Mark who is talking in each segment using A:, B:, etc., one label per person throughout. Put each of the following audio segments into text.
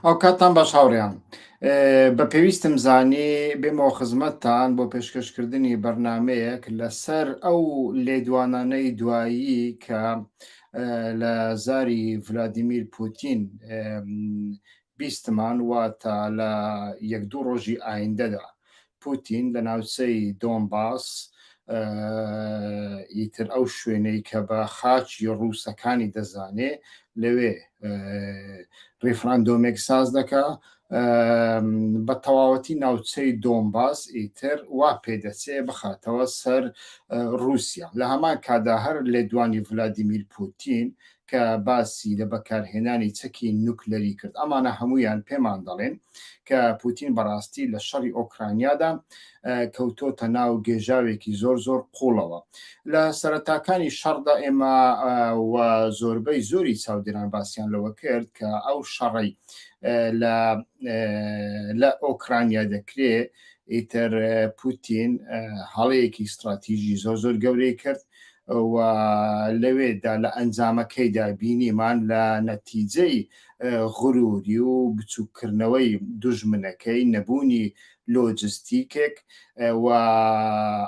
A: ئەو کاتان باش هاوڕێیان بە پێویستم زانی بێمەوە خزمەتتان بۆ پێشکەشکردنی بەرنمەیەک لەسەر ئەو لێدوانانەی دوایی کە لە زاری ڤلادیمیر پوتین بیستمان واتە لە یەک دوو ڕۆژی ئایندەدا پوتین لە ناوچەی دۆنباس ئیتر ئەو شوێنەی کە بە خاچی ڕووسەکانی دەزانێ لەوێ ڕێفراندۆمێک ساز دەکا بە تەواوەتی ناوچەی دۆنباس ئیتر وا پێدەچێ بخاتەوە سەر رووسیا لە هەمان کادا هەر لێدوانی ڤلادیمیر پوتین کە باسی لە بەکارهێنانی چەکی نوکلەری کرد ئەمانە هەمویان پێمان دەڵێن کە پوتین بەڕاستی لە شەڕی ئۆکرانیادا کەوتۆتە ناو گێژاوێکی زۆر زۆر قوڵەوە لە سەرەتاکانی شەڕدا ئێمە زۆربەی زۆری چاودێران باسییان لەوە کرد کە ئەو شەڕی لە ئۆکرانیا دەکرێت ئیتر پوتین هەڵەیەکی استراتیژی زۆر زۆر گەورەی کرد و لەوێدا لە ئەنجامەکەیدا بینیمان لە نەتیجەی غروری و بچووکردنەوەی دوژمنەکەی نەبوونی لۆجستیکێک و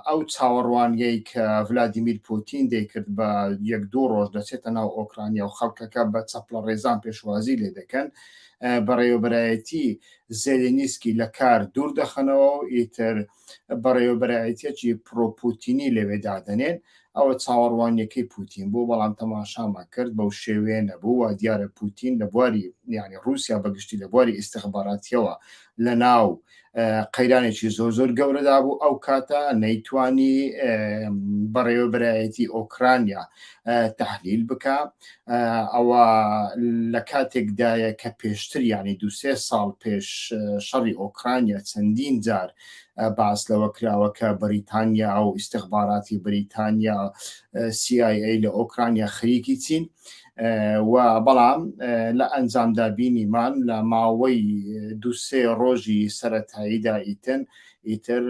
A: ئەو چاوەڕوانیەی کە ڤلادیمیر پوتین دەیکرد بە یەک دوو ڕۆژ دەچێتە ناو ئۆکرانیا و خەڵکەکە بە چەپڵە ڕێزان پێشوازی لێ دەکەن بەڕێوەبەرایەتی زێلێنیسکی لە کار دوور دەخەنەوە و ئیتر بەڕێوەبەرایەتێکی پرۆپوتینی لەوێدادەنێن ئەوە چاوەڕوانیەکەی پوتین بوو بەڵام تەماشامان کرد بەو شێوێ نەبوو و دیارە پوتین لە بواری یعنی رووسیا بەگشتی لە بواری ئیستخباراتیەوە لە ناو قەیرانێکی زۆر زۆر گەورەدا بوو ئەو کاتە نەیتوانی بەڕێوەبەرایەتی ئۆکرانیا تەحلیل بکە ئەوە لە کاتێکدایە کە پێشتر ینی دوسێ ساڵ پێش شەڕی ئۆکرانیا چەندین جار باس لەوە کراوەکە بەریتانیا و ئیستخباراتی بریتانیا CIA لە ئۆکرانیا خەریکی چین و بەڵام لە ئەنجامدا بینیمان لە ماوەی دوسێ ڕۆژی سەرەتاییدا ئیتر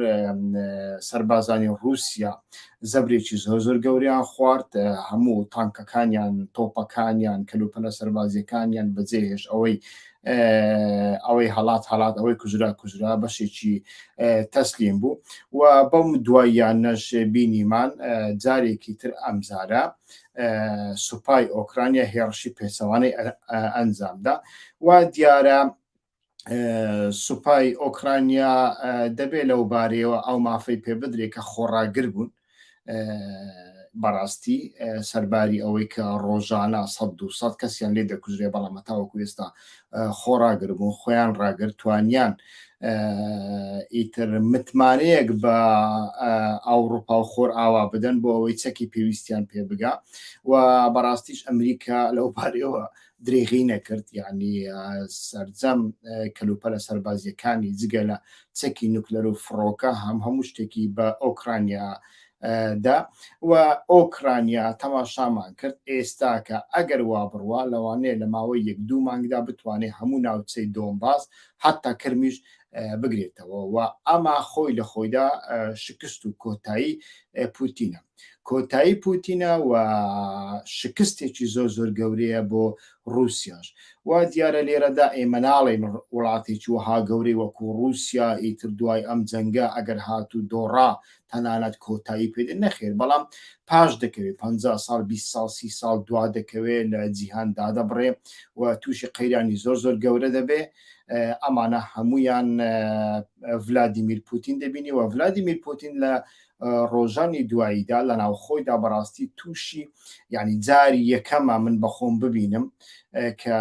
A: سەربازانی رووسیا زەبرێکی زۆر زۆر گەوریان خوارد هەموو تانکەکانیان تۆپەکانیان کەلوپەلە سەربازیەکانیان بەجێهێش ئەوەی هەڵات ئەوەی کوژرا بەشێکی تەسلیم بوو و بەم دواییانەش بینیمان جارێکی تر ئەمجارە سوپای ئۆکرانیا هێرشی پێچەوانەی ئەنجامدا و دیارە سوپای ئۆکرانیا دەبێت لەو بارەیەوە ئەو مافەی پێ بدرێت کە خۆڕاگر بوون بەڕاستی سەرباری ئەوەی کە ڕۆژانە 100 کەسیان لێ دەکوژرێ بەڵام تاوەکو ئێستا خۆڕاگر بوون خۆیان ڕاگرتوانیان ئیتر متمانەیەک بە ئەوروپا و خۆر ئاوا بدەن بۆ ئەوەی چەکی پێویستیان پێ بگا و بەڕاستیش ئەمریکا لەو بارەوە درێغی نەکرد یعنی سەرجەم کەلوپەلە سەربازیەکانی جگە لە چەکی نوکلەر و فڕۆکە هەموو شتێکی بە ئۆکرانیا دا و ئۆکرانیا تەماشامان کرد ئێستا کە ئەگەر وا بڕوا لەوانەیە لە ماوەی یەک دوو مانگدا بتوانێت هەموو ناوچەی دۆنباس حتا کرمیش بگرێتەوە و ئەما خۆی لە خۆیدا شکست و کۆتایی پوتینە کۆتایی پوتینە و شکستێکی زۆر زۆر گەورەیە بۆ رووسیاش و دیارە لێرەدا ئێمە ناڵێن وڵاتێکی وەها گەورەی وەکو رووسیا ئیتر دوای ئەم جەنگە ئەگەر هاتوو دۆڕا تەنانەت کۆتایی پێدە نەخێر بەڵام پاش دەکەوێت 50 ساڵ 20 ساڵ 30 ساڵ دوا دەکەوێت لە جیهاندا دەبڕێ و تووشی قەیرانی زۆر زۆر گەورە دەبێ ئەمانە هەمویان ڤلادیمیر پوتین دەبینی و ڤلادیمیر پوتین لە ڕۆژانی دواییدا لە ناوخۆیدا بەڕاستی تووشی ینی جاری یەکەمە من بەخۆم ببینم کە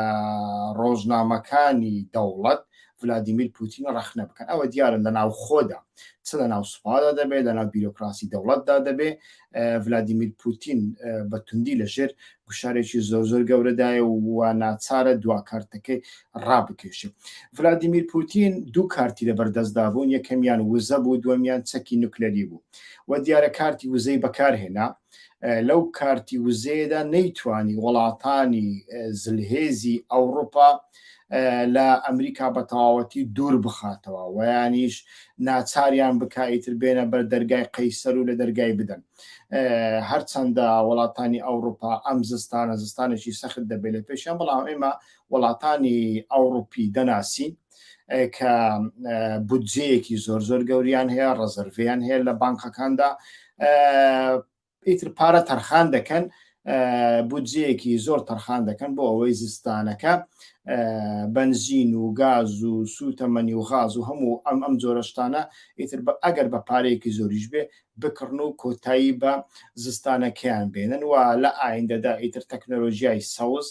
A: ڕۆژنامەکانی دەوڵەت ڤلادیمیر پوتین ڕەخنە بکەن ئەوە دیارە لە ناو خۆدا چ لە ناو سوپادا دەبێت لە ناو بیرۆکراسی دەوڵەتدا دەبێت ڤلادیمیر پوتین بە توندی لەژێر گوشارێکی زۆر زۆر گەورەدایە و ناچارە دواکارتەکەی ڕابکێشێت ڤلادیمیر پوتین دوو کارتی لەبەردەستدا بوون یەکەمیان وزە بوو دووەمیان چەکی نوکلەری بوو و دیارە کارتی وزەی بەکارهێنا لەو کارتی وزەیەدا نەیتوانی وڵاتانی زلهێزی ئەوروپا لە ئەمریکا بە تەواوەتی دوور بخاتەوە و یانیش ناچاریان بکایتر بێنە بەر دەرگای قەیسەر و لە دەرگای بدەن هەرچەندە وڵاتانی ئەوروپا ئەم زستانێکی سەخت دەبێت لە پێشیان بەڵام ئێمە وڵاتانی ئەوروپی دەناسین کە بودجەیەکی زۆر گەوریان هەیە ڕەزەرڤیان هەیە لە بانکەکاندا ئیتر پارە تەرخان دەکەن بودجەیەکی زۆر تەرخان دەکەن بۆ ئەوەی زستانەکە بنزین و گاز و سوتەمەنی و غاز و هەموو ئەم جۆرەشتانە ئیتر ئەگەر بە پارەیەکی زۆریش بێ بکڕن و کۆتایی بە زستانەکەیان بێنن و لە ئایندەدا ئیتر تەکنۆلۆژیای سەوز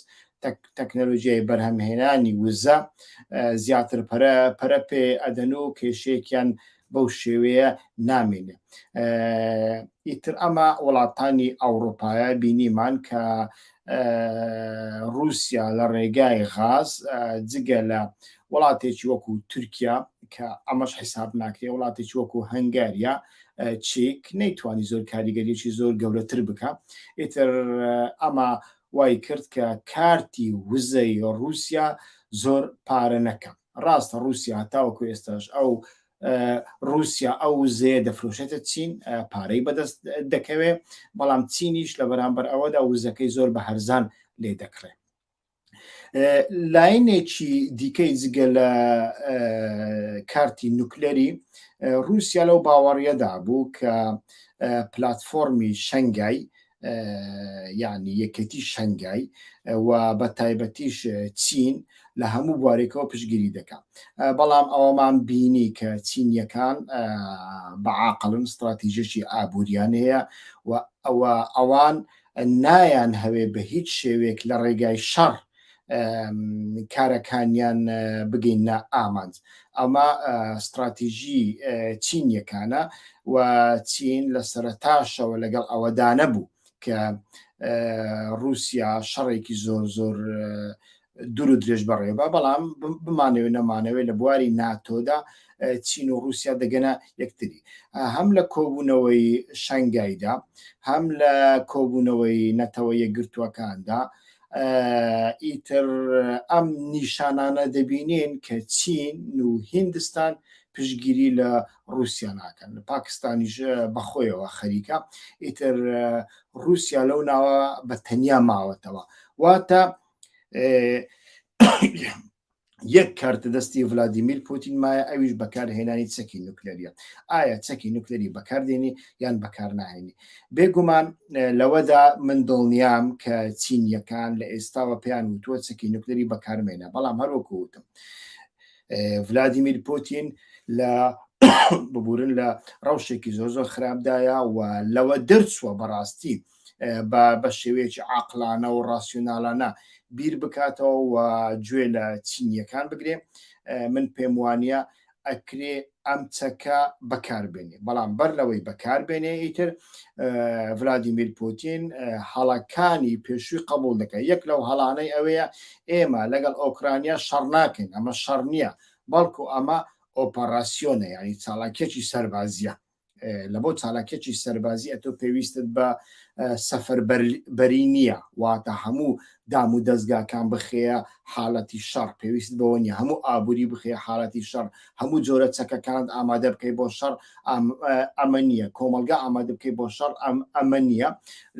A: تەکنۆلۆژیای بەرهەمهێنانی وزە زیاتر پەرە پێ ئەدەن و کێشەیەکیان بەو شێوەیە نامێنێ ئیتر ئەمە وڵاتانی ئەوروپایە بینیمان کە رووسیا لە ڕێگای غاز جگە لە وڵاتێکی وەکو تورکیا کە ئەمەش حیساب ناکرێ وڵاتێکی وەکو هەنگاریا چێک نەیتوانی زۆر کاریگەریەکی زۆر گەورەتر بکە ئیتر ئەمە وای کرد کە کارتی وزەی رووسیا زۆر پارە نەکەم ڕاستە رووسیا تاوەکو ئێستاش ئەو رووسیا ئەو وزەیە دەفرۆشێتە چین پارەی بەدەست دەکەوێت بەڵام چینیش لە بەرامبەر ئەوەدا وزەکەی زۆر بە هەرزان لێ دەکرێت لاینێکی دیکەی جگە لە کارتی نوکلەری رووسیا لەو باوەڕیەدا بوو کە پلاتفۆرمی شەنگای یعنی یەکەتی شەنگای و بە تایبەتیش چین لە هەموو بوارێکەوە پشتگیری دەکات بەڵام ئەوەمان بینی کە چینیەکان بەعاقلن استراتیژیەکی ئابووریان هەیە و ئەوان نایان هەوێ بە هیچ شێوێک لە ڕێگای شەڕ کارەکانیان بگەینە ئامانج ئەمە استراتیژی چینیەکانە و چین لە سەرەتاشەوە لەگەڵ ئەوەدا نەبوو کە رووسیا شەڕێکی زۆر دوور و درێژ بەڕێبە بەڵام بمانەوێت نەمانەوێت لە بواری ناتۆدا چین و رووسیا دەگەنە یەکتری هەم لە کۆبوونەوەی شەنگایدا هەم لە کۆبوونەوەی نەتەوە یەکگرتووەکاندا ئیتر ئەم نیشانانە دەبینین کە چین و هیندستان پشتگیری لە رووسیا ناکەن پاکستانیش بەخۆیەوە خەریکە ئیتر رووسیا لەو ناوە بە تەنیا ماوەتەوە واتە یەک کارتە دەستی ڤلادیمیر پوتین مایە ئەویش بەکارهێنانی چەکی نوکلەریە ئایا چەکی نوکلەری بەکاردێنی یان بەکار ناهێنی بێگومان لەوەدا من دڵنیام کە چینیەکان لە ئێستاوە پێیان وتووە چەکی نوکلەری بەکارمێنە بەڵام هەروەکو وتم ڤلادیمیر پوتین لە ببورن لە ڕەوشێکی زۆر خراپدایە و لەوە دەرچووە بەڕاستی بە شێوەیەکی عاقلانە و ڕاسیۆناڵانە بیر بکاتەوە و گوێ لە چینیەکان بگرێ من پێم وانە ئەکرێ ئەم چەکە بەکاربێنێ بەڵام بەر لەوەی بەکاربێنێ ئیتر ڤلادیمیر پوتین هەڵەکانی پێشووی قبول دەکەن یەک لەو هەڵانەی ئەوەیە ئێمە لەگەڵ ئۆکرانیا شەڕ ناکەین ئەمە شەڕ نییە بەڵکو ئەمە ئۆپەراسیۆنە ینی چالاکێکی سەربازیە لە بۆ چالاکێکی سەربازی ئەتۆ پێویستت بە سەفەربەری نییە واتە هەموو دام و دەستگاکان بخەیە حاڵەتی شەڕ پێویست بەوە نیە هەموو ئابووری بخەیە حاڵەتی شەڕ هەموو جۆرە چەکەکان ئامادە بکەی بۆ شەڕ ئەمە نییە کۆمەلگا ئامادە بکەی بۆ شەڕ ئەمە نییە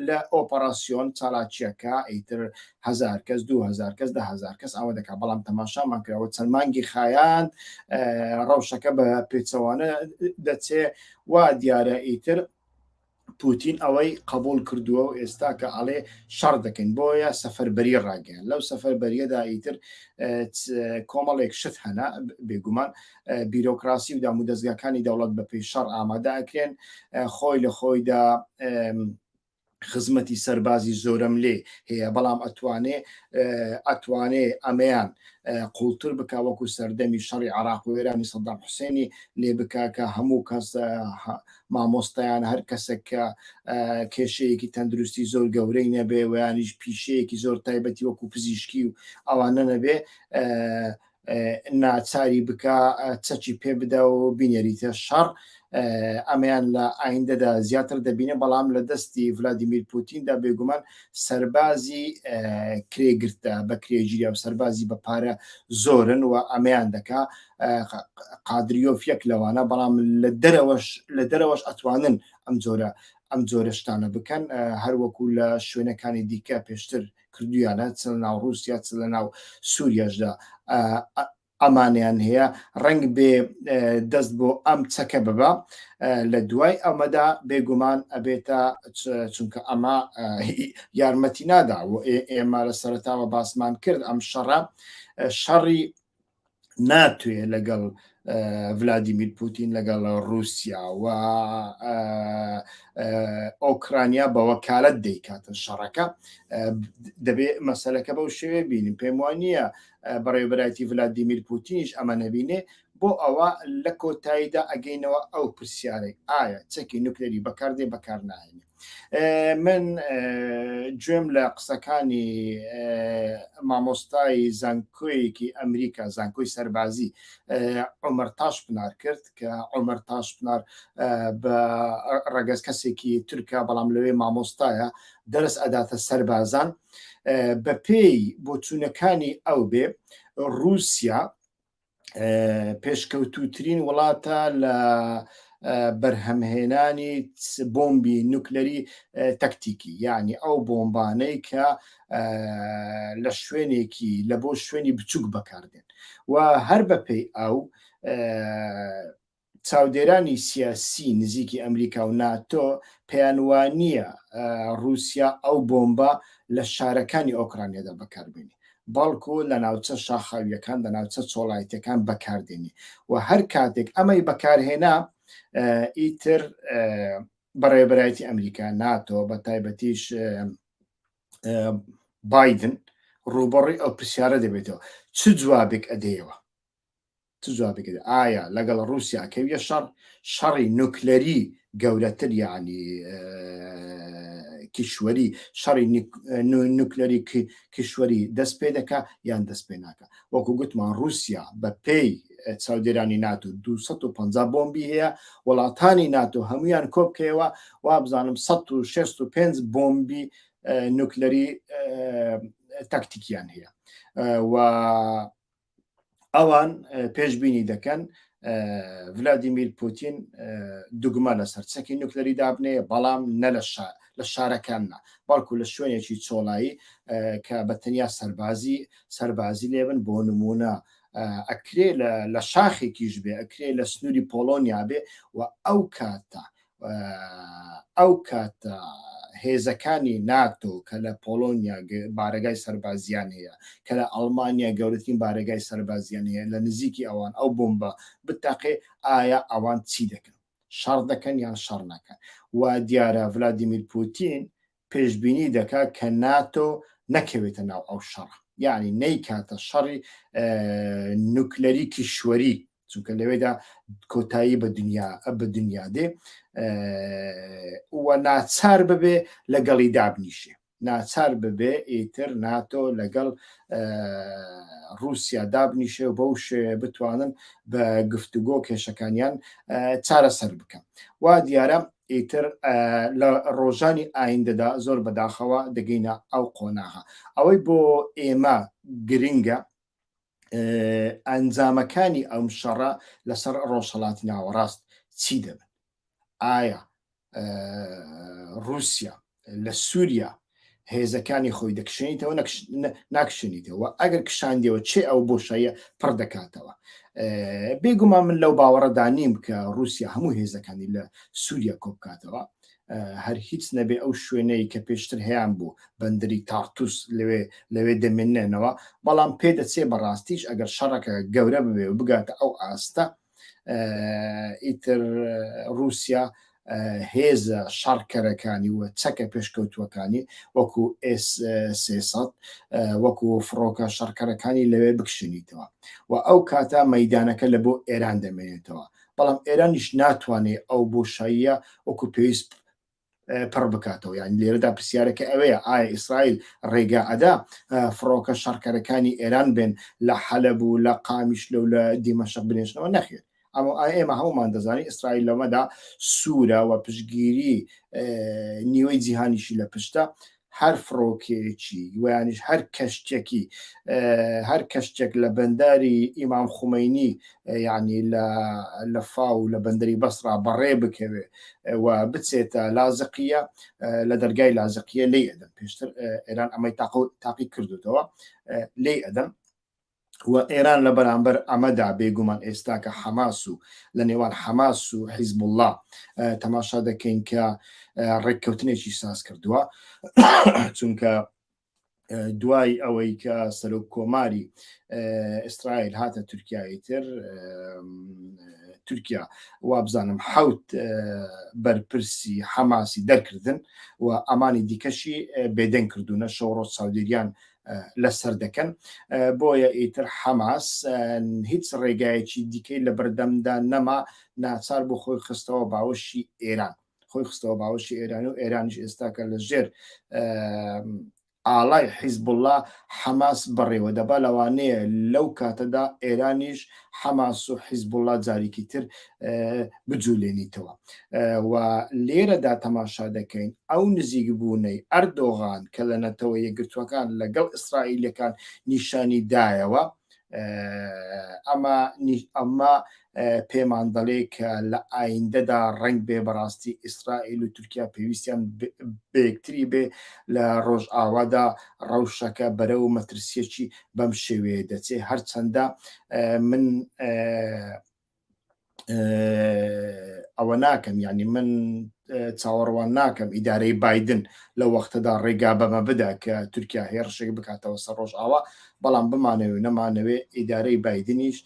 A: لە ئۆپەراسیۆن چالاکیەکە ئیتر 1000 کەس 2000 کەس 10,000 کەس ئەوە دەکات بەڵام تەماشامان کراوە چەند مانگی خایاند ڕەوشەکە بە پێچەوانە دەچێ وا دیارە ئیتر پوتین ئەوەی قبول کردووە و ئێستا کە ئەڵێ شەڕ دەکەن بۆیە سەفەربەری ڕاگەیان لەو سەفەربەریەدا ئیتر کۆمەڵێک شت هەنا بێگومان بیرۆکراسی و دام و دەستگاکانی دەوڵەت بە پێی شەڕ ئامادە ئەکرێن خۆی لە خۆیدا خزمەتی سەربازی زۆرم لێ هەیە بەڵام ئەتوانێ ئەمەیان قوڵتر بک وەکو سەردەمی شەڕی عراق و ئێرانی سەدام حوسێنی لێ بکا کە هەموو کەس مامۆستایان هەر کەسێک کە کێشەیەکی تەندروستی زۆر گەورەی نەبێ و یانیش پیشەیەکی زۆر تایبەتی وەکو پزیشکی و ئەوانە نەبێ ناچاری بکە چەکی پێ بدە و بینێریتە شەڕ ئەمەیان لە ئایندەدا زیاتر دەبینێ، بەڵام لە دەستی ڤلادیمیر پوتیندا بێگومان سەربازی کرێگرتە بە کرێژیریا و سەربازی بە پارە زۆرن و ئەمەیان دەکا قادریۆفیەک لەوانە، بەڵام لە دەرەوەش ئەتوانن ئەم جۆرە شتانە بکەن، هەروەکو لە شوێنەکانی دیکە پێشتر کردویانە، چ لە ناو رووسیا چ لە ناو سووریاشدا ئەمانیان هەیە. ڕەنگ بێ دەست بۆ ئەم چەکە ببە، لە دوای ئەمەدا بێگومان ئەبێتە، چونکە ئەمە یارمەتی نادا و ئێمە لە سەرەتاوە باسمان کرد، ئەم شەڕی ناتوێ لەگەڵ ڤلادیمیر پوتین لەگەڵ رووسیا و ئۆکرانیا بە وەکالەت دەیکاتە شەڕەکە. دەبێ مەسەلەکە بەو شێوێ بینیم. پێم وانە بەڕێوەبەرایەتی ڤلادیمیر پوتینیش ئەمە نەبینێ، بۆ ئەوە لە کۆتاییدا ئەگەینەوە ئەو پرسیارەی ئایا چەکی نوکلێری بەکاردێ بەکار ناهێنێ. من گوێم لە قسەکانی مامۆستای زانکۆیەکی ئەمریکا، زانکۆی سەربازی، عومەر تاشپنار کرد کە عومەر تاشپنار بە ڕەگەز کەسێکی تورکە، بەڵام لەوێ مامۆستایە، دەرس ئەداتە سەربازان. بە پێی بۆچوونەکانی ئەو بێ رووسیا پێشکەوتووترین وڵاتە لە بەرهەمهێنانی بۆمبی نوکلەری تەکتیکی، یعنی ئەو بۆمبانەی کە لە شوێنێکی لە بۆ شوێنی بچووک بەکاردێن و هەر بەپێی ئەو چاودێرانی سیاسی نزیکی ئەمریکا و ناتۆ پەیانوانیە رووسیا ئەو بۆمبە لە شارەکانی ئۆکرانیادا بەکاربێنی، بەڵکو لە ناوچە شاخاویەکان لە ناوچە چۆڵایەتەکان بەکاردێنی و هەر کاتێک ئەمەی بەکارهێنا ئیتر بەڕێوەبەرایەتی ئەمریکا، ناتۆ، بە تایبەتیش بایدن ڕووبەڕووی ئەو پرسیارە دەبێتەوە چ جوابێک ئەدەیەوە، چ جوابێک ئایا لەگەڵ رووسیا کەویە شەڕی نوکلەری گەورەتر، یعنی کیشوەری، شەڕی نوکلەری کیشوەری دەست پێ دەکا یان دەست پێ ناکە. وەکو گوتمان رووسیا بە پێی چاودێرانی ناتۆ 250 بۆمبی هەیە، وڵاتانی ناتۆ هەمویان کۆبکەوە وا بزانم 165 بۆمبی نوکلەری تەکتیکیان هەیە و ئەوان پێشبینی دەکەن ڤلادیمیر پوتین دوگمە لەسەر چەکی نوکلەری دابنێ، بەڵام نە لە شارەکاننا، بەڵکو لە شوێنێکی چۆڵایی کە بەتەنیا سەربازی لێبن. بۆ نمونە ئەکرێ لە شاخێکیش بێ، ئەکرێ لە سنووری پۆلۆنیا بێ و ئەو کاتە هێزەکانی ناتۆ کە لە پۆلۆنیا بارەگای سەربازیان هەیە، کە لە ئەڵمانیا گەورەترین بارەگای سەربازیان هەیە، لە نزیکی ئەوان ئەو بۆمبە بتەقێ، ئایا ئەوان چی دەکەن؟ شەڕ دەکەن یان شەڕ نەکەن؟ و دیارە ڤلادیمیر پوتین پێشبینی دەکات کە ناتۆ نەکەوێتە ناو ئەو شەڕە، یعنی نەیکاتە شەڕی نوکلەری کیشوەری، چونکە لەوێدا کۆتایی بە دنیا دێ و ناچار ببێ لەگەڵی دابنیشێ، ناچار ببێ ئیتر ناتۆ لەگەڵ رووسیا دابنیشێ و بەو شێوێ بتوانن بە گفتوگۆ کێشەکانیان چارەسەر بکەن. وا دیارە ئیتر لە ڕۆژانی ئایندەدا زۆر بەداخەوە دەگەینە ئەو قۆناغا. ئەوەی بۆ ئێمە گرنگە ئەنجامەکانی ئەم شەڕە لەسەر ڕۆژهەڵاتی ناوەڕاست چی دەبن؟ ئایا رووسیا لە سووریا هێزەکانی خۆی دەکشێنیتەوە ناکشێنیتەوە؟ ئەگەر کشاندەوە چێ ئەو بۆشاییە پڕ دەکاتەوە؟ بێگومان من لەو باوەڕەدا نیم کە رووسیا هەموو هێزەکانی لە سووریا کۆبکاتەوە، هەر هیچ نەبێ ئەو شوێنەی کە پێشتر هەیەیان بوو بەندری تارتوس لەوێ دەمێنێنەوە، بەڵام پێدەچێ بەڕاستیش ئەگەر شەڕەکە گەورە ببێ و بگاتە ئەو ئاستە، ئیتر رووسیا هێزە شەڕکەرەکانی و چەکە پێشکەوتووەکانی وەکو S-300 وەکو فڕۆکە شەڕکەرەکانی لەوێ بکشێنیتەوە و ئەو کاتە مەیدانەکە لە بۆ ئێران دەمێنێتەوە، بەڵام ئێرانیش ناتوانێت ئەو بۆشاییە وەکو پێویست پڕ بکاتەوە. یان لێرەدا پرسیارەکە ئەوەیە ئایا ئیسرائیل ڕێگا ئەدا فڕۆکە شەڕکەرەکانی ئێران بێن لە حەلەب و لە قامیشلە و لە دیمەشق بنێشنەوە؟ نەخێر، ئێمە هەمومان دەزانین ئیسرائیل لەمەدا سوورە و پشتگیری نیوەی جیهانیشی لە پشتە هەر فڕۆکێکی ویانیش هەر کەشتێک لە بەنداری ئیمام خومەینی یعنی لە فاو لە بەندەری بەسرا بەڕێ بکەوێ و بچێتە لازقیە لە دەرگای لازقیە لێ ئەدەن پێشتر ئێران ئەمەی تاقی کردوتەوە لێ ئەدەن و ئێران لە بەرامبەر ئەمەدا بێگومان ئێستا کە حەماس و لە نێوان حەماس و حیزب الله تەماشا دەکەین کە ڕێککەوتنێکی ساز کردووە چونکە دوای ئەوەی کە سەرۆک کۆماری ئیسرائیل هاتە تورکیای تر تورکیا وابزانم حوت بەرپرسی حەماسی دەرکردن و ئەمانی دیکەشی بێدەنگ کردوونە شەوڕۆ چاودێریان لەسەر دەکەن بۆیە ئیتر حەماس هیچ ڕێگایەکی دیکەی لە بەردەمدا نەما ناچار بۆ خۆی خستەوە باوەشی ئێران ئێران و ئێرانیش ئێستاکە لە ژێر ئاڵای حیزب الله حەماس بەڕێوە دەبا لەوانەیە لەو کاتەدا ئێرانیش حەماس و حیزب الله جارێکی تر بجوولێنیتەوە و لێرەدا تەماشا دەکەین ئەو نزیک بوونەی ئەردۆغان کە لە نەتەوە یەکگرتووەکان لەگەڵ ئیسرائیلەکان نیشانی دایەوە ئەمە پێمان دەڵێ کە لە ئایندەدا ڕنگ بێ بەڕاستی ئیسرائیل و تورکیا پێویستیان بەیەکتری بێ لە ڕۆژئاوادا ڕەوشەکە بەرەو مەترسیەکی بەم شێوەیە دەچێ هەرچەندە من ئەوە ناکەم یعنی من چاوەڕوان ناکەم ئیدارەی بایدن لە وەختەدا ڕێگا بەمە بدا کە تورکیا هێرشێک بکاتەوە سەر ڕۆژئاوا بەڵام بمانەوێ نەمانەوێ ئیدارەی بایدنیش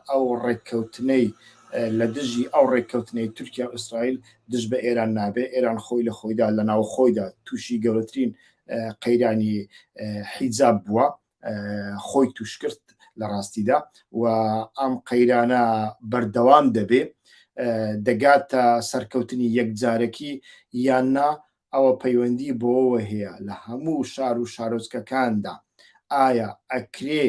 A: ئەو ڕێککەوتنەی لە دژی ئەو ڕێککەوتنەی تورکیا و ئیسرائیل دژ بە ئێران نابێ ئێران خۆی لە خۆیدا لە ناو خۆیدا تووشی گەورەترین قەیرانی حیجاب بووە خۆی توش کرد لە ڕاستیدا و ئەم قەیرانە بەردەوام دەبێ دەگاتە سەرکەوتنی یەکجارەکی یاننا ئەوە پەیوەندی بۆەوە هەیە لە هەموو شار و شارۆچکەکاندا ئایا ئەکرێ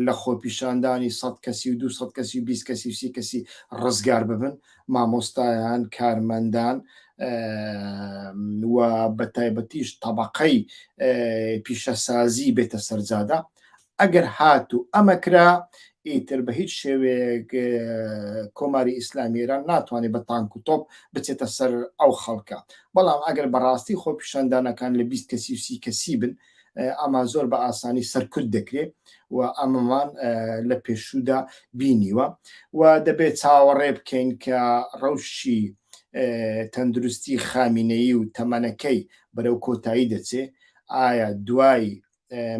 A: لە خۆپیشاندانی 100 کەسی و 200 کەسی و 20 کەسی و 30 کەسی ڕزگار ببن مامۆستایان کارمەندان و بە تایبەتیش تەبەقەی پیشەسازی بێتە سەرجادا ئەگەر هاتوو ئەمەکرا ئیتر بە هیچ شێوەیەک کۆماری ئیسلامی ئێران ناتوانێت بە تانک و تۆپ بچێتە سەر ئەو خەڵکە بەڵام ئەگەر بەڕاستی خۆپیشاندانەکان لە 20 کەسی و 30 کەسی بن ئەمە زۆر بە ئاسانی سەرکرد دەکرێت و ئەمەمان لە پێشوودا بینیوە و دەبێت چاوەڕێ بکەین کە ڕەوشی تەندروستی خامینەیی و تەمەنەکەی بەرەو کۆتایی دەچێ ئایا دوای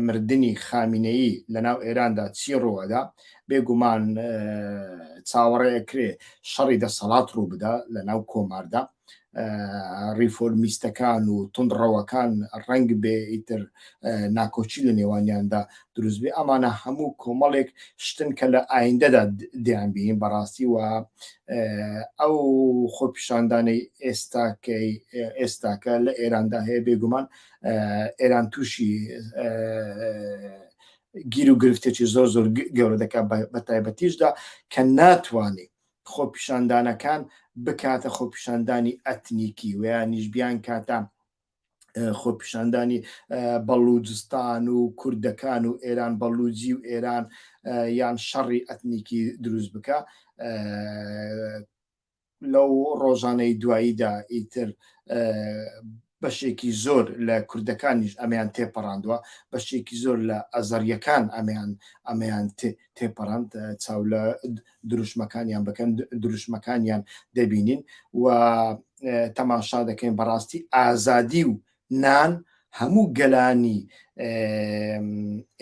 A: مردنی خامینەیی لە ناو ئێراندا چی ڕۆوەدا بێگومان چاوەڕێکرێ شەڕی دەسەڵات ڕوو بدا لە ناو کۆماردا ریفۆرمیستەکان و تونندڕەوەکان ڕنگ بێ ئیتر ناکۆچی لە نێوانیاندا دروست بێ ئەمانە هەموو کۆمەڵێک شتن کە لە ئایندەدا دەیانبین بەڕاستی و ئەو خۆپیشاندانەی ئێستاکە لە ئێراندا هەیە بێگومان ئێران تووشی گیر و گرفتێکی زۆر زۆر گەورە دەکات بە تایبەتیشدا کە ناتوانێت خۆپیشاندانەکان بکاتە خۆپیشاندانی ئەتنیکی و یانیش بیان کاتە خۆپیشاندانی بەڵوجستان و کوردەکان و ئێران بەڵوجی و ئێران یان شەڕی ئەتنیکی دروست بکە لەو ڕۆژانەی دواییدا ئیتر بەشێکی زۆر لە کوردەکانیش ئەمەیان تێپەڕاندووە بەشێکی زۆر لە ئەزەریەکان ئەمەیان تێپەڕاند چاو لە دروشمەکانیان بکەن دروشمەکانیان دەبینین و تەماشا دەکەین بەڕاستی ئازادی و نان هەموو گەلانی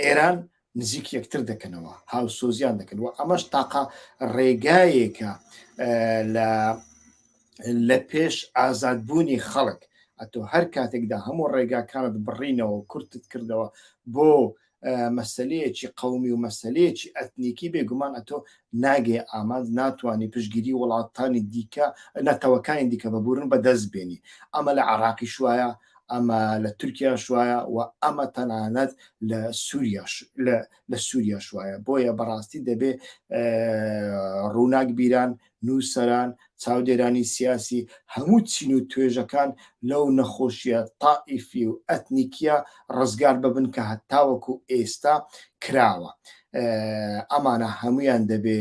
A: ئێران نزیک یەکتر دەکەنەوە هاوسۆزیان دەکەنەوە ئەمەش تاقا ڕێگایەکە لە پێش ئازادبوونی خەڵک ئەتۆ هەر کاتێکدا هەموو ڕێگاکانت بڕینەوە کورتت کردەوە بۆ مەسەلەیەکی قەومی و مەسەلەیەکی ئەتنیکی بێگومان ئەتۆ ناگێ ئامانج ناتوانانی پشگیری وڵاتانی دیکە نەتەوەکانی دیکە بەبورن بەدەست بێنی ئەمە لە عراقی شوایە ئەمە لە تورکیا شوایە و ئەمە تەنانەت لە سووریا شوایە. بۆیە بەڕاستی دەبێ ڕووناک بیران، نووسەران، چاودێرانی سیاسی هەموو چین و توێژەکان لەو نەخۆشیە تائیفی و ئەتنیکیە ڕزگار ببن کە هەتاوەکو ئێستا کراوە. ئەمانە هەمویان دەبێ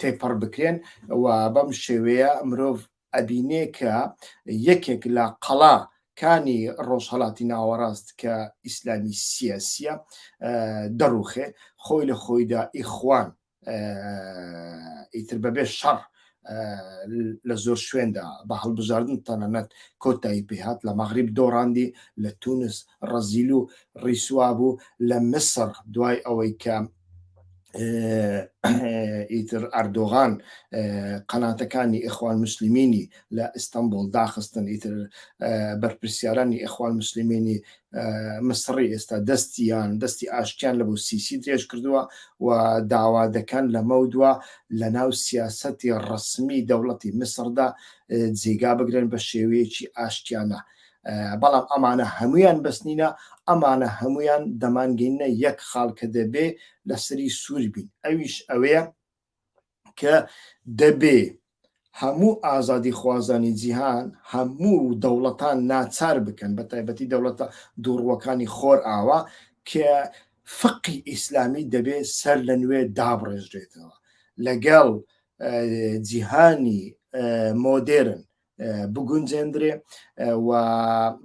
A: تێپەڕ بکرێن و بەم شێوەیە مرۆڤ ئەبینێ کە یەکێک لە قەڵاکانی ڕۆژهەڵاتی ناوەڕاست کە ئیسلامی سیاسیە دەڕوخێ، خۆی لە خۆیدا ئیخوان ئیتر بەبێ شەڕ لە زۆر شوێندا بە هەڵبژاردن تەنانەت کۆتایی پێهات، لە مەغریب دۆڕاندی، لە تونس ڕەزیل و ڕیسوا بوو، لە مسر دوای ئەوەی کە ئیتر ئەردۆغان قەناتەکانی ئیخوان مسلمینی لە ئیستانبول داخستن، ئیتر بەرپرسیارانی ئیخوان مسلمینی مسڕی ئێستا دەستی ئاشتیان لە بۆ سیسی درێژ کردووە و داوا دەکەن لە مەودووە لە ناو سیاسەتی ڕسمی دەوڵەتی مسردا جێگا بگرن بە شێوەیەکی ئاشتیانە. بەڵام ئەمانە هەمویان بەسنینە، ئەمانە هەمویان دەمانگەینە یەک خاڵ کە دەبێ لەسەری سوور بین، ئەویش ئەوەیە کە دەبێ هەموو ئازادی خوازانی جیهان هەموو دەوڵەتان ناچار بکەن، بە تایبەتی دەوڵەتە دووڕوەکانی خۆر ئاوا کە فقی ئیسلامی دەبێ سەر لە نوێ دابڕێژرێتەوە لەگەڵ جیهانی مۆدێرن بگونجێندرێ و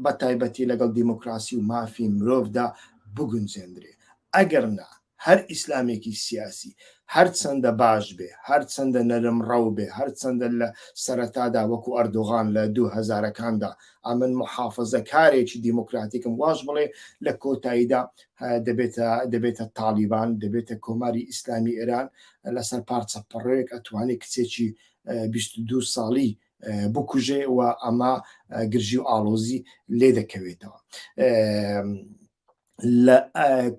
A: بە تایبەتی لەگەڵ دیموکراسی و مافی مرۆڤدا بگونجێندرێ. ئەگەرنا هەر ئیسلامێکی سیاسی هەرچەندە باش بێ، هەرچەندە نەرم ڕەو بێ، هەرچەندە لە سەرەتادا وەکو ئەردۆغان لە 2000ەکاندا ئەمن محافەزەکارێکی دیموکراتیکم واش بڵێ، لە کۆتاییدا دەبێتە تالیبان، دەبێتە کۆماری ئیسلامی ئێران لەسەر پارچە پەڕەیەک ئەتوانێت کچێکی 22 ساڵی بکوژێ و ئەمە گرژی و ئاڵۆزی لێ دەکەوێتەوە. لە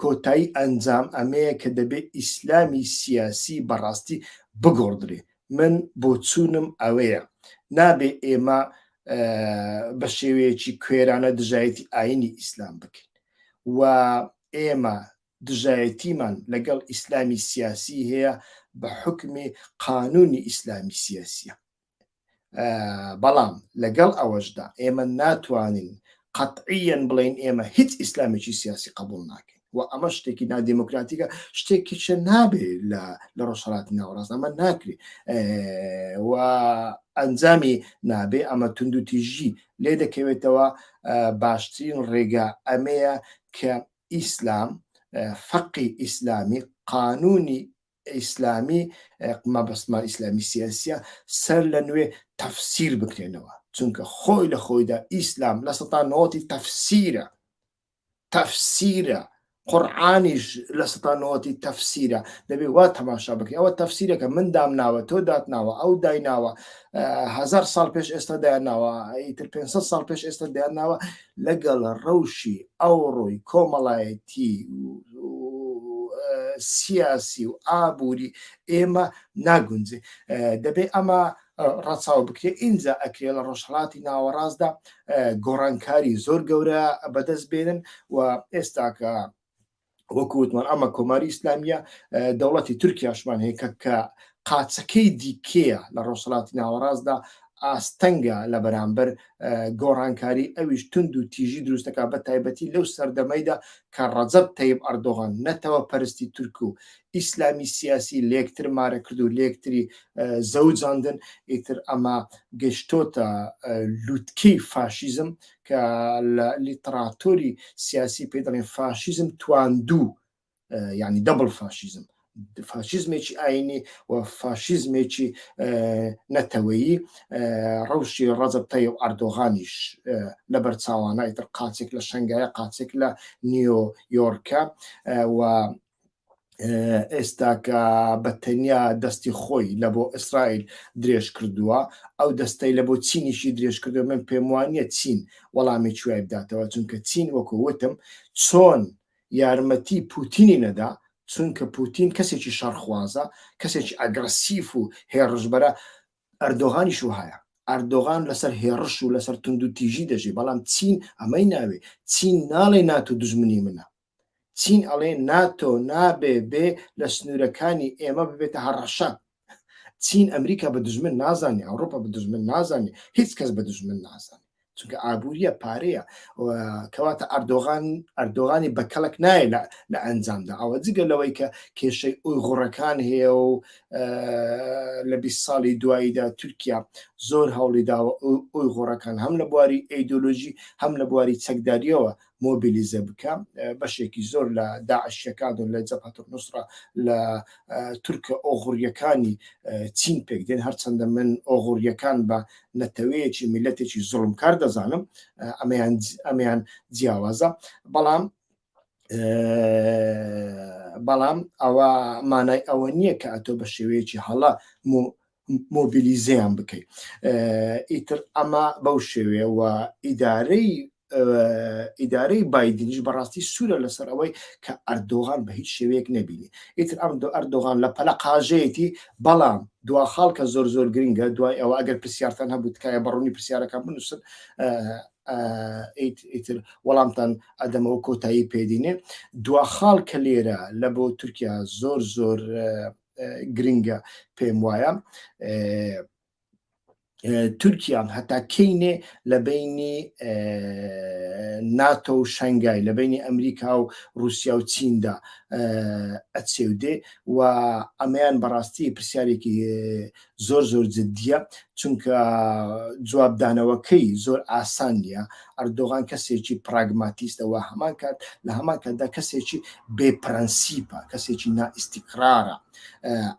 A: کۆتایی ئەنجام ئەمەیە کە دەبێت ئیسلامی سیاسی بەڕاستی بگۆڕدرێ. من بۆ چوونم ئەوەیە، نابێ ئێمە بە شێوەیەکی کوێرانە دژایەتی ئاینی ئیسلام بکەین و ئێمە دژایەتیمان لەگەڵ ئیسلامی سیاسی هەیە بە حکمی قانونی ئیسلامی سیاسیە. بەڵام لەگەڵ ئەوەشدا ئێمە ناتوانین قەتعیەن بڵێن ئێمە هیچ ئیسلامێکی سیاسی قبول ناکەین و ئەمە شتێکی نادیموکراتیکە، شتێکیشە نابێ لە ڕۆژهەڵاتی ناوەڕاست ئەمە ناکرێ و ئەنجامی نابێ. ئەمە تونند و تیژی لێ دەکەوێتەوە. باشترین ڕێگا ئەمەیە کە ئیسلام، فەقی ئیسلامی، قانونی ئیسلامی، مەبەستمان ئیسلامی سیاسیە سەر لە نوێ تەفسیر بکرێنەوە، چونکە خۆی لە خۆیدا ئیسلام لە 90 تەفسیرە، قورعانیش لە 90 تەفسیرە. دەبێ وا تەماشا بکەین، ئەوە تەفسیرەکە من دامناوە، تۆ داتناوە، ئەو دایناوە، 1000 ساڵ پێش ئێستا دایانناوە، ئیتر 500 ساڵ پێش ئێستا دایانناوە، لەگەڵ ڕەوشی ئەوڕۆی کۆمەڵایەتی سیاسی و ئابووری ئێمە ناگونجێ. دەبێ ئەمە ڕەچاو بکرێ. ئینجا ئەکرێ لە ڕۆژهەڵاتی ناوەڕاستدا گۆڕانکاری زۆر گەورە بەدەست بێنن و ئێستا کە وەکووتمان ئەمە کۆماری ئیسلامیە، دەوڵەتی تورکیاشمان هەیە کە قاچەکەی دیکەیە لە ڕۆژهەڵاتی ناوەڕاستدا ئاستەنگە لە بەرامبەر گۆڕانکاری ئەویش تند و تیژی دروستەکە، بە تایبەتی لەو سەردەمەیدا کە ڕەجەب تەیب ئەردۆغان نەتەوە پەرستی تورک و ئیسلامی سیاسی لێکتر مارە کرد و لێکتری زەوجاندن، ئیتر ئەمە گەشتۆتە لووتکەی فاشیزم کە لە لیتراتۆری سیاسی پێ دەڵێن فاشیزم تواندوو، یعنی دەبڵ فاشیزم، فاشیزمێکی ئاینی و فاشیزمێکی نەتەوەیی. ڕەوشی ڕەجەب تەیب ئەردۆغانیش لە بەرچاوانە، ئیتر قاچێک لە شەنگایە، قاچێک لە نیویۆرکە و ئێستا کە بەتەنیا دەستی خۆی لە بۆ ئیسرائیل درێژ کردووە، ئەو دەستەی لە بۆ چینیشی درێژ کردو. من پێم وانییە چین وەڵامی کوێی بداتەوە، چونکە چین وەکو وتم چۆن یارمەتی پوتینی نەدا، چونکە پوتین کەسێکی شەڕخوازە، کەسێکی ئەگرەسیف و هێڕژبەرە. ئەردۆغانیش وهایە، ئەردۆغان لەسەر هێڕش و لەسەر تند و تیژی دەژێ، بەڵام چین ئەمەی ناوێ، چین ناڵێ ناتۆ دژمنی منە، چین ئەڵێ ناتۆ نابێ بێ لە سنوورەکانی ئێمە ببێتە هەڕەشە. چین ئەمریکا بە دژمن نازانێ، ئەوروپا بە دژمن نازانێ، هیچ کەس بە دژمن نازانێ، چونکە ئابوووریە پارەیە، کەواتە ئەردۆغانی بەکەڵک نایە لە ئەنجامدا. ئەوە جگە لەوەی کە کێشەی ئویغوڕەکان هەیە و لە 20 ساڵی دواییدا تورکیا زۆر هەوڵی داوە ئویغوڕەکان هەم لە بواری ئەیدۆلۆژی هەم لە بواری چەکداریەوە مۆبیلیزە بکە، بەشێکی زۆر لە داعشیەکان و لە جەبهەت نوسرە لە تورکە ئۆغوریەکانی چین پێک دێن، هەرچەندە من ئۆغوریەکان بە نەتەوەیەکی میلەتێکی زوڵمکار دەزانم، ئەمەیان جیاوازە، بەڵام ئەوە مانای ئەوە نییە کە ئەتۆ بە شێوەیەکی هەڵا مۆبیلیزەیان بکەیت. ئیتر ئەمە بەو شێوەیە و ئیدارەی بایدنیش بەڕاستی سوورە لەسەر ئەوەی کە ئەردۆغان بە هیچ شێوەیەک نەبینی. ئیتر ئەردۆغان لە پەلە قاژەیەتی، بەڵام دواخاڵ کە زۆر گرنگە، دوای ئەوە ئەگەر پرسیارتان هەبوو تکایە بەڕوونی پرسیارەکان بنووسن، ئیتر وەڵامتان ئەدەمەوە کۆتایی پێدینێ. دواخاڵ کە لێرە لە بۆ تورکیا زۆر گرنگە پێم وایە، تورکیا هەتا کەینێ لە بینی ناتۆ و شەنگای، لە بینی ئەمریکا و رووسیا و چیندا ئەچێودێ و ئەمەیان بەڕاستی پرسیارێکی زۆر جددیە، چونکە جوابدانەوەکەی زۆر ئاسان نیە. ئەردۆغان کەسێکی پراگماتیستەوە، لە هەمان کاتدا کەسێکی بێپرەنسیپە، کەسێکی نائیستیقرارە،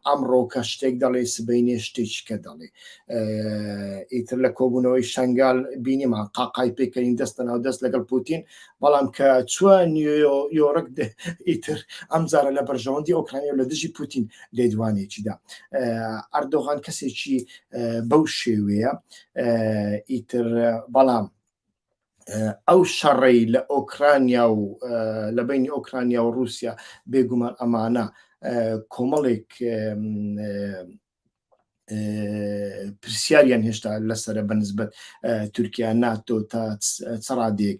A: ئەمڕۆ کە شتێک دەڵێ سبەینێ شتێکیکە دەڵێ. ئیتر لە کۆبوونەوەی شنگال بینیمە قاقای پێکەین دەستە ناو دەست لەگەڵ پوتین، بەڵام کە چوە نیویۆرک ئیتر ئەمجارە لە بەرژەوەندی ئۆکرانیا لە دژی پوتین لێدوانێکیدا. ئەردۆغان کەسێکی بەو شێوەیە، ئیتر بەڵام ئەو شەڕەی لە ئۆکرانیا و لە بینی ئۆکرانیا و رووسیا بێگومان ئەمانە کۆمەڵێک پرسیاریان هێشتا لەسرە بەنسبەت تورکیا ناتۆ تا چڕادێک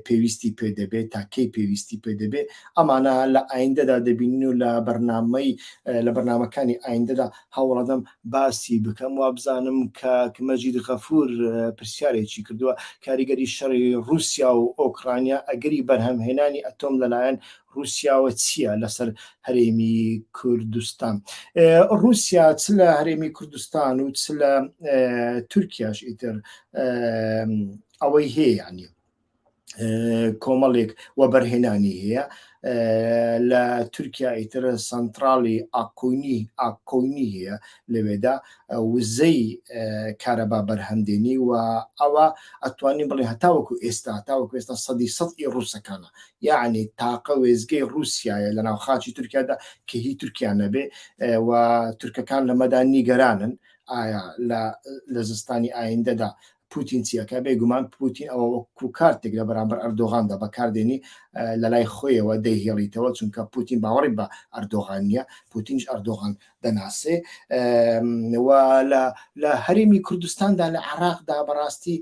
A: پێویستی پێ دەبێت، تا کەی پێویستی پێ دەبێت. ئەمانە لە ئایندەدا دەبین و لە بەرنامەکانی ئایندەدا هەوڵەدەم باسی بکەم و بزانم کە مەجید غەفور پرسیارێکی کردووە، کاریگەری شەڕی رووسیا و ئۆکرانیا ئەگەری بەرهەمهێنانی ئەتۆم لەلایەن رووسیاوە چییە لەسەر هەرێمی کوردستان. رووسیا چ لە هەرێمی کوردستان و چ لە تورکیاش ئیتر ئەوەی هەیە، ینی کۆمەڵێک وەبەرهێنانی هەیە. لە تورکیا ئیتر سنترالی ئاکۆینی هەیە لەوێدا، وزەی کارەبا بەرهەمدێنی، و ئەوە ئەتوانین بڵێ هەتاوەکو ئێستا 100% ڕووسەکانە، یعنی تاقە وێزگەی رووسایە لە ناو خاچی تورکیادا کە هی تورکیا نەبێ، و تورکەکان لەمەدا نیگەرانن ئایا لە زستانی ئایندەدا پوتین چیەکە. بێگومان پوتین ئەوە وەکو کارتێک لە بەرامبەر ئەردۆغاندا بەکاردێنی لە لای خۆیەوە دەیهێڵیتەوە، چونکە پوتین باوەڕی بە ئەردۆغان نیە، پوتینش ئەردۆغان دەناسێ. و لە هەرێمی کوردستاندا لە عێراقدا بەڕاستی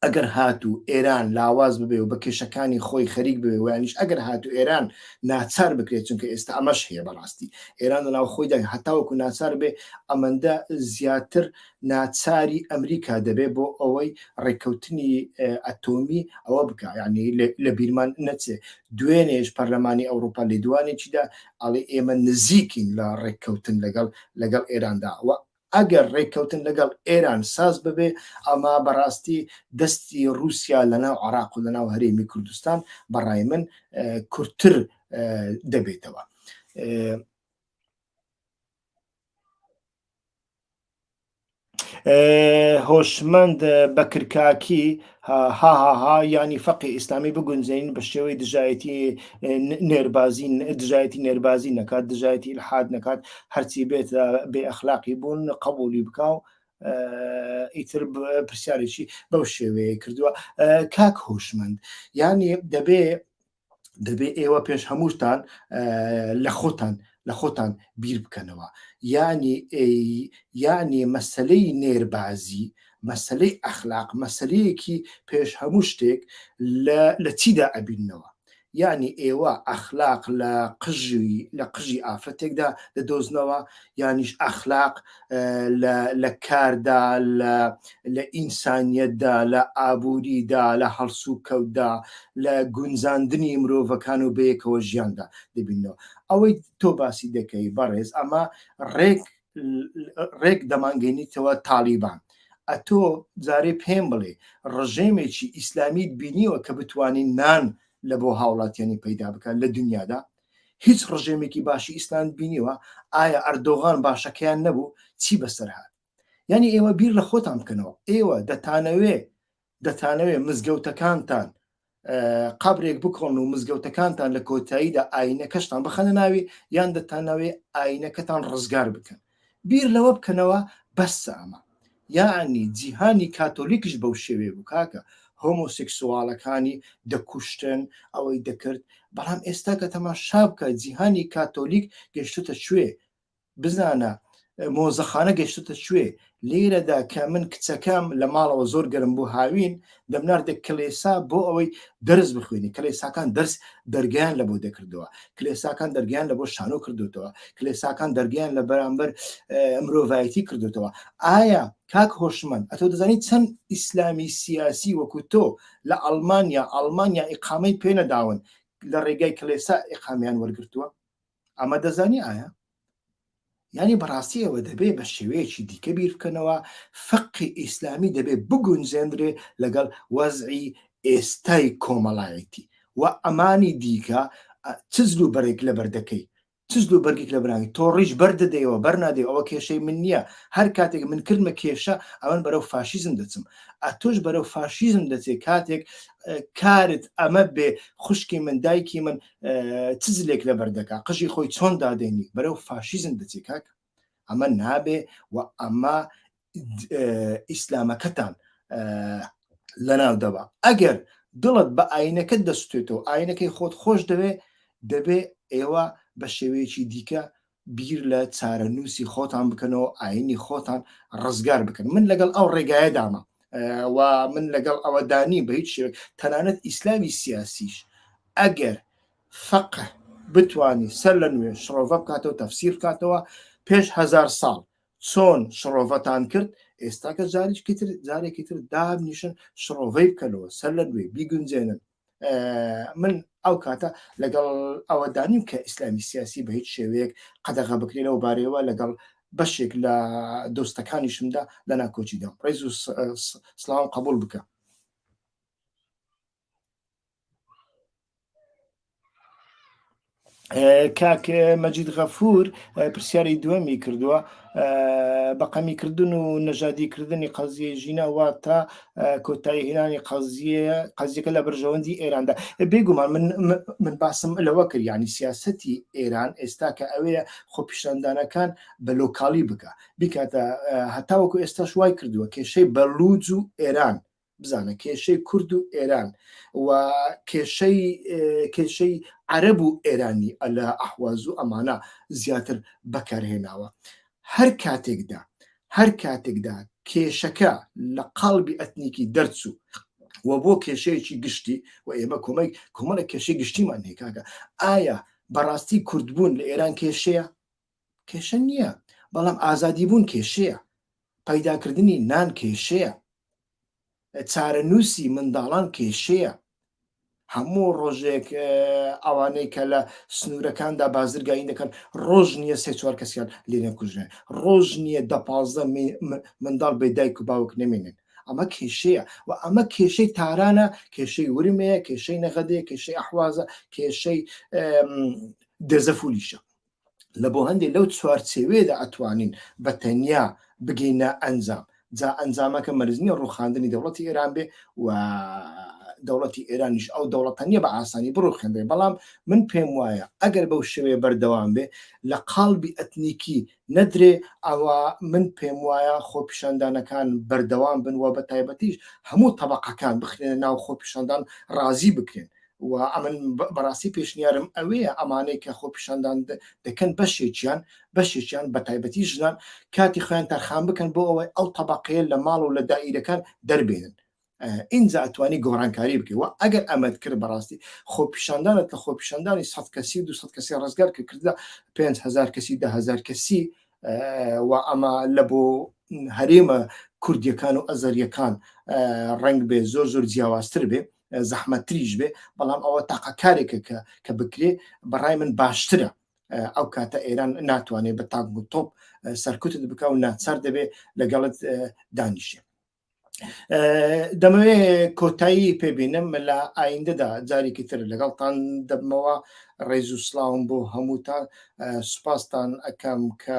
A: ئەگەر هاتوو ئێران لاواز ببێ و بە کێشەکانی خۆی خەریک ببێ، وانیش ئەگەر هاتوو ئێران ناچار بکرێت، چونکە ئێستا ئەمەش هەیە بەڕاستی ئێران لە ناو خۆیدا هەتاوەکو ناچار بێ، ئەمەندە زیاتر ناچاری ئەمریکا دەبێ بۆ ئەوەی ڕێککەوتنی ئەتۆمی ئەوە بکە، ینی لە بیرمان نەچێ. دوێنێش پەرلەمانی ئەوروپا لێدوانێکیدا ئەڵێ ئێمە نزیکین لە ڕێککەوتن لەگەڵ ئێراندا. ئەگەر ڕێککەوتن لەگەڵ ئێران ساز ببێ، ئەمە بەڕاستی دەستی رووسیا لەناو عێراق و لەناو هەرێمی کوردستان بەڕای من کورتتر دەبێتەوە. هۆشمەند بەکرکاکی هاهاها ینی فەقی ئیسلامی بگونجێنین بە شێوەی دژایەتی نێربازی نەکات، دژایەتی ئیلحاد نەکات، هەرچی بێت بێ ئەخلاقی بوون قبولی بکاو. ئیتر پرسیارێکی بەو شێوەیە کردووە. کاک هۆشمەند، ینی دەبێ دەبێ ئێوە پێش هەمووتان لە خۆتان بیر بکەنەوە. یعنی مەسلەی نێربازی، مەسلەی ئەخلاق، مەسلەیەکی پێش هەموو شتێک لە چیدا ئەبینەوە. یعنی ئێوە ئەخلاق لە قژی ئافرەتێکدا دەدۆزنەوە، یانیش ئەخلاق لە کاردا، لە ئینسانیەتدا، لە ئابووریدا، لە هەڵسوو کەوتدا، لە گونجاندنی مرۆڤەکان و بەیەکەوە ژیاندا دەبینەوە. ئەوەی تۆ باسی دەکەی بەڕێز، ئەمە ڕێک دەمانگەینیتەوە تالیبان. ئەتۆ جارێ پێم بڵێ ڕژێمێکی ئیسلامیت بینیوە کە بتوانین نان لە بۆ هاوڵاتیانی پەیدا بکەن لە دنیادا؟ هیچ ڕژێمێکی باشی ئیسلام بینیوە؟ ئایا ئەردۆغان باشەکەیان نەبوو؟ چی بەسەر هات؟ یعنی ئێوە بیر لە خۆتان بکەنەوە. ئێوە دەتانەوێ مزگەوتەکانتان قبرێک بکڕن و مزگەوتەکانتان لە کۆتاییدا ئاینەکەشتان بخەنە ناوی، یان دەتانەوێ ئاینەکەتان ڕزگار بکەن. بیر لەوە بکەنەوە بەسە ئەمە. یعنی جیهانی کاتۆلیکش بەو شێوێ بوو کاکە، هۆمۆسێکسواڵەکانی دەکوشتن، ئەوەی دەکرد. بەڵام ئێستا کە تەماشا بکە جیهانی کاتۆلیک گەشتوتە کوێ؟ بزانە مۆزەخانە گەشتوتە کوێ؟ لێرەدا کە من کچەکەم لە ماڵەوە زۆر گەرم بوو هاوین، دەمناردە کلێسا بۆ ئەوەی دەرس بخوێنی. کلێساکان دەرس دەرگیان لە بۆ دەکردەوە، کلێساکان دەرگیان لە بۆ شانۆ کردوتەوە، کلێساکان دەرگیان لە بەرامبەر مرۆڤایەتی کردوتەوە. ئایا کاک هۆشمەند، ئەتۆ دەزانیت چەند ئیسلامی سیاسی وەکو تۆ لە ئەڵمانیا ئیقامەی پێ نەداون لە ڕێگای کلێسا ئیقامیان وەرگرتووە؟ ئەمە دەزانی ئایا؟ یعنی بەڕاستی ئەوە دەبێ بە شێوەیەکی دیکە بیر بکەنەوە. فقی ئیسلامی دەبێ بگونجێنرێ لەگەڵ وەزعی ئێستای کۆمەڵایەتی و ئەمانی دیکە. چزل و بەرێک لە بەردەکەی، چزل و بەرگێک لە بەراوی تۆ ڕیش بەردەدەیەوە بەرنادێ، ئەوە کێشەی من نییە. هەر کاتێک من کردمە کێشە ئەوەن بەرەو فاشیزم دەچم، ئەتۆش بەرەو فاشیزم دەچێ کاتێک کارت ئەمە بێ خوشکی من دایکی من چزلێک لە بەردەکە قژی خۆی چۆن دادێنی بەرەو فاشیزم دەچێت کاکە. ئەمە نابێ و ئەمە ئیسلامەکەتان لەناودەوە. ئەگەر دڵت بە ئاینەکەت دەستێتەوە، ئاینەکەی خۆت خۆش دەبێ ئێوە بە شێوەیەکی دیکە بیر لە چارەنووسی خۆتان بکەنەوە، ئاینی خۆتان ڕزگار بکەن. من لەگەڵ ئەو ڕێگایە دامە و من لەگەڵ ئەوە دانی بە هیچ شێوەیەک. تەنانەت ئیسلامی سیاسیش ئەگەر فەقه بتوانی سەر لە نوێ شڕۆڤە بکاتەوە، تەفسیر بکاتەوە، پێش 1000 ساڵ چۆن شڕۆڤەتان کرد، ئێستا کە جارێکی تر دابنیشن شڕۆڤەی بکەنەوە، سەر لە نوێ بیگونجێنن. من ئەو کاتە لەگەڵ ئەوە دانیم کە ئیسلامی سیاسی بە هیچ شێوەیەک قەدەغە بکرێنەوە بارەوە لەگەڵ بەشێک لە دۆستەکانیشمدا لە ناکۆچیدا. ڕێز و سڵاو قبول بکە. کاک مەجید غەفور پرسیاری دووەمی کردووە، بەقەمیکردن و نەژادیکردنی قەزیە ژینە واتە کۆتاییهێنانی قەزیەکە لە بەرژەوەندی ئێراندا. بێگومان من باسم لەوە کرد، یعنی سیاسەتی ئێران ئێستا کە ئەوەیە خۆپیشاندانەکان بە لۆکاڵی بکاتە هەتاوەکو ئێستاش وای کردووە کێشەی بەلووج و ئێران بزانە، کێشەی کورد و ئێران و کێشەی عەرەب و ئێرانی لە ئەحواز و ئەمانە زیاتر بەکارهێناوە. هەر کاتێکدا کێشەکە لە قەڵبی ئەتنیکی دەرچوو و بۆ کێشەیەکی گشتی و ئێمە کۆمەڵە کێشەی گشتیمان هەیە کاکە، ئایا بەڕاستی کوردبوون لە ئێران کێشەیە؟ کێشە نییە، بەڵام ئازادیبوون کێشەیە، پەیداکردنی نان کێشەیە، چارەنووسی منداڵان کێشەیە. هەموو ڕۆژێک ئەوانەی کە لە سنوورەکاندا بازرگایی دەکەن ڕۆژ نییە 3-4 کەسیان لێنە کوژنێن، ڕۆژ نییە 10-15 منداڵ بێ دایک و باوک نەمێنن. ئەمە کێشەیە و ئەمە کێشەی تارانە، کێشەی ورمەیە، کێشەی نەغەدەیە، کێشەی ئەحوازە، کێشەی دەزەفولیشە. لە بۆ هەندێک لەو چوارچێوێدا ئەتوانین بە تەنیا بگەینە ئەنجام. جا ئەنجامەکە مەرج نییە ڕووخاندنی دەوڵەتی ئێران بێ و دەوڵەتی ئێرانیش ئەو دەوڵەتە نییە بە ئاسانی بڕووخێنرێ. بەڵام من پێم وایە ئەگەر بەو شێوێ بەردەوام بێ لە قاڵبی ئەتنیکی نەدرێ، ئەوە من پێم وایە خۆپیشاندانەکان بەردەوام بن و بە تایبەتیش هەموو تەبەقەکان بخرێنە ناو خۆپیشاندان ڕازی بکرێن. و ئەمن بەڕاستی پێشنیارم ئەوەیە ئەمانەی کە خۆپیشاندان دەکەن بەشێکیان بە تایبەتی ژنان کاتی خۆیان تەرخان بکەن بۆ ئەوەی ئەو تەبەقەیە لە ماڵ و لە دائیرەکان دەربێنن. اینجا ئەتوانی گۆڕانکاری بکەی و ئەگەر ئەمەد کرد بەڕاستی خۆپیشاندانت لە خۆپیشاندانی 100 کەسی 200 کەسی ڕزگار کە کردە 5,000 کەسی 10,000 کەسی و ئەمە لە بۆ هەرێمە کوردیەکان و ئەزەریەکان ڕنگ بێ زۆر جیاوازتر بێ زەحمەتریش بێ بەڵام ئەوە تاقەکارێکە کە بکرێ بەڕای من باشترە. ئەو کاتە ئێران ناتوانێت بە تاک و تۆپ سەرکوتت بکە و ناچار دەبێ لەگەڵت دانیشێ. دەمەوێت کۆتایی پێبینم لە ئایندەدا جارێکی تر لەگەڵتان دەبمەوە. ڕێز و سلااوم بۆ هەمووتان، سوپاستان ئەەکەم کە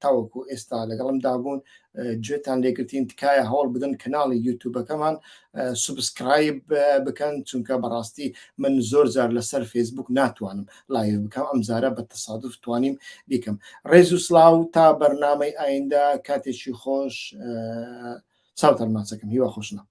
A: تاوەکو ئێستا لەگەڵمدا بوون، گوێتان لێگرتین تکایە هەوڵ بدەن کەناڵی یوتیوبەکەمان سوبسکرایب بکەن، چونکە بەڕاستی من زۆر جار لەسەر فێسبوک ناتوانم لایڤ بکەم، ئەم جارە بە تەسادف توانیم بیکەم. ڕێز و سلااو تا بەرنامەی ئایندە، کاتێکی خۆش، چاوتان ماچەکەم، هیوا خۆشنە.